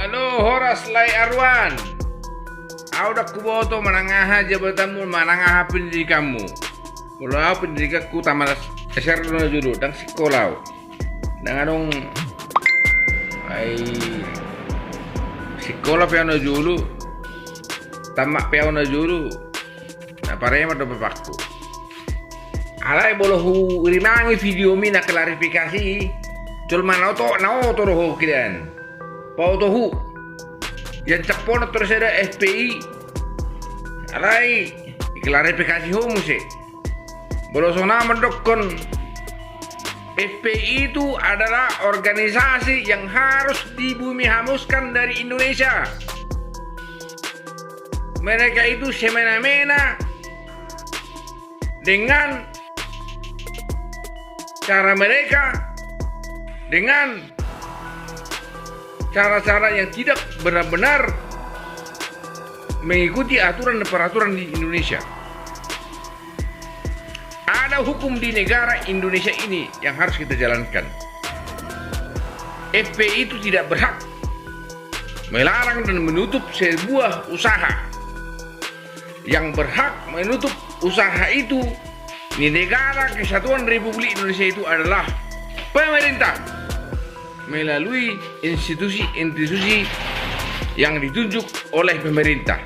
Halo Horas Lai Arwan. Audak kuboto manangaha jabatanmu manangaha pendidikanmu. Mula pendidikanku tamat SR no juru dan sekolah. Dengan ay sekolah piano julu. Tamak piano julu. Na parema do bapakku. Alai bolohu rimangi video mina klarifikasi. Jol manau to roho kidan. Pau tohu yang cepon terus ada FPI alai klarifikasi homo sih bolosona mendokon FPI itu adalah organisasi yang harus dibumi hamuskan dari Indonesia. Mereka itu semena-mena dengan cara mereka, dengan cara-cara yang tidak benar-benar mengikuti aturan dan peraturan di Indonesia. Ada hukum di negara Indonesia ini yang harus kita jalankan. FPI itu tidak berhak melarang dan menutup sebuah usaha. Yang berhak menutup usaha itu di negara Kesatuan Republik Indonesia itu adalah pemerintah melalui institusi-institusi yang ditunjuk oleh pemerintah.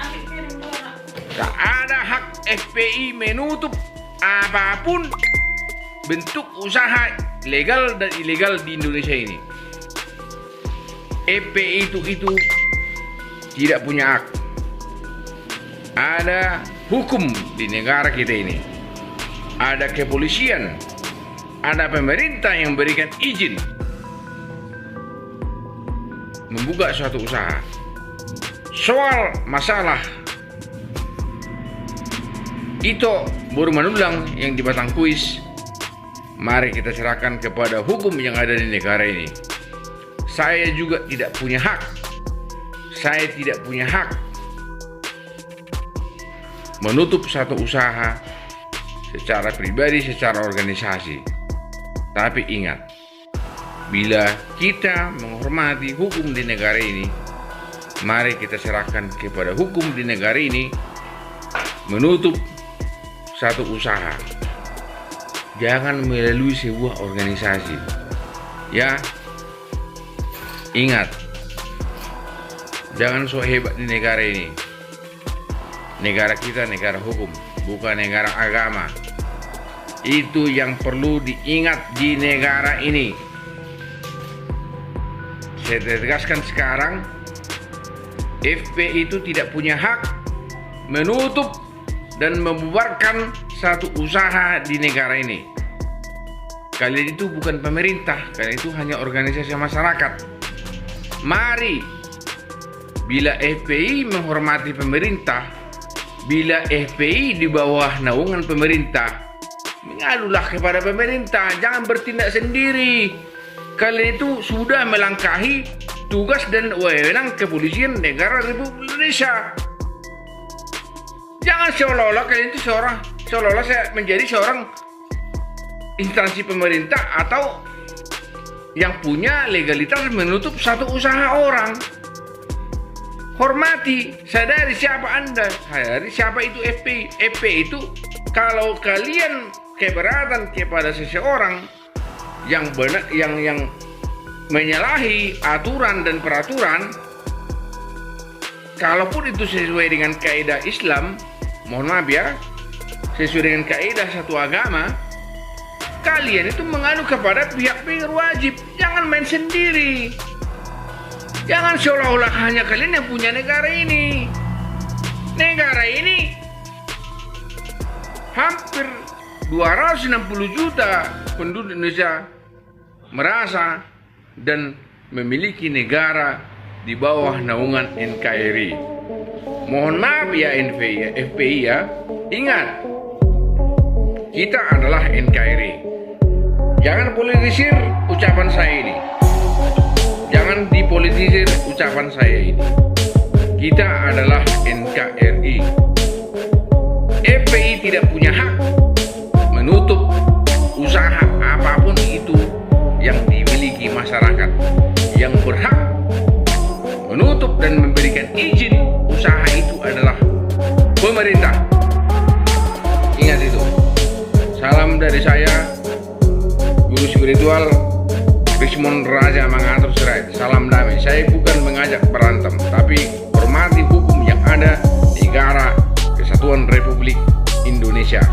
Tak ada hak FPI menutup apapun bentuk usaha legal dan ilegal di Indonesia ini. FPI itu tidak punya hak. Ada hukum di negara kita ini. Ada kepolisian, ada pemerintah yang berikan izin membuka suatu usaha. Soal masalah itu baru manulang yang di batang kuis, mari kita serahkan kepada hukum yang ada di negara ini. Saya juga tidak punya hak. Saya tidak punya hak menutup satu usaha secara pribadi, secara organisasi. Tapi ingat, bila kita menghormati hukum di negara ini, mari kita serahkan kepada hukum di negara ini menutup satu usaha. Jangan melalui sebuah organisasi. Ya, ingat, jangan so hebat di negara ini. Negara kita negara hukum, bukan negara agama. Itu yang perlu diingat di negara ini. Saya tegaskan sekarang, FPI itu tidak punya hak menutup dan membubarkan satu usaha di negara ini. Kalian itu bukan pemerintah, kalian itu hanya organisasi masyarakat. Mari, bila FPI menghormati pemerintah, bila FPI di bawah naungan pemerintah, mengadulah kepada pemerintah, jangan bertindak sendiri. Kalian itu sudah melangkahi tugas dan wewenang kepolisian negara Republik Indonesia. Jangan seolah-olah kalian itu seolah-olah menjadi seorang instansi pemerintah atau yang punya legalitas menutup satu usaha orang. Hormati, sadari siapa Anda, sadari siapa itu FPI. FPI itu kalau kalian keberatan kepada seseorang yang benar, yang menyalahi aturan dan peraturan, kalaupun itu sesuai dengan kaidah Islam, mohon maaf ya, sesuai dengan kaidah satu agama, kalian itu mengadu kepada pihak-pihak wajib. Jangan main sendiri. Jangan seolah-olah hanya kalian yang punya negara ini. Negara ini hampir 260 juta penduduk Indonesia merasa dan memiliki negara di bawah naungan NKRI. Mohon maaf ya FPI ya, ingat, kita adalah NKRI. Jangan politisir ucapan saya ini. Jangan dipolitisir ucapan saya ini. Kita adalah NKRI. FPI tidak punya hak menutup usaha apapun itu yang dimiliki masyarakat. Yang berhak menutup pemerintah. Ingat itu. Salam dari saya, guru spiritual Rismon Raja Mangatur Sirait. Salam damai. Saya bukan mengajak berantem, tapi hormati hukum yang ada di negara Kesatuan Republik Indonesia.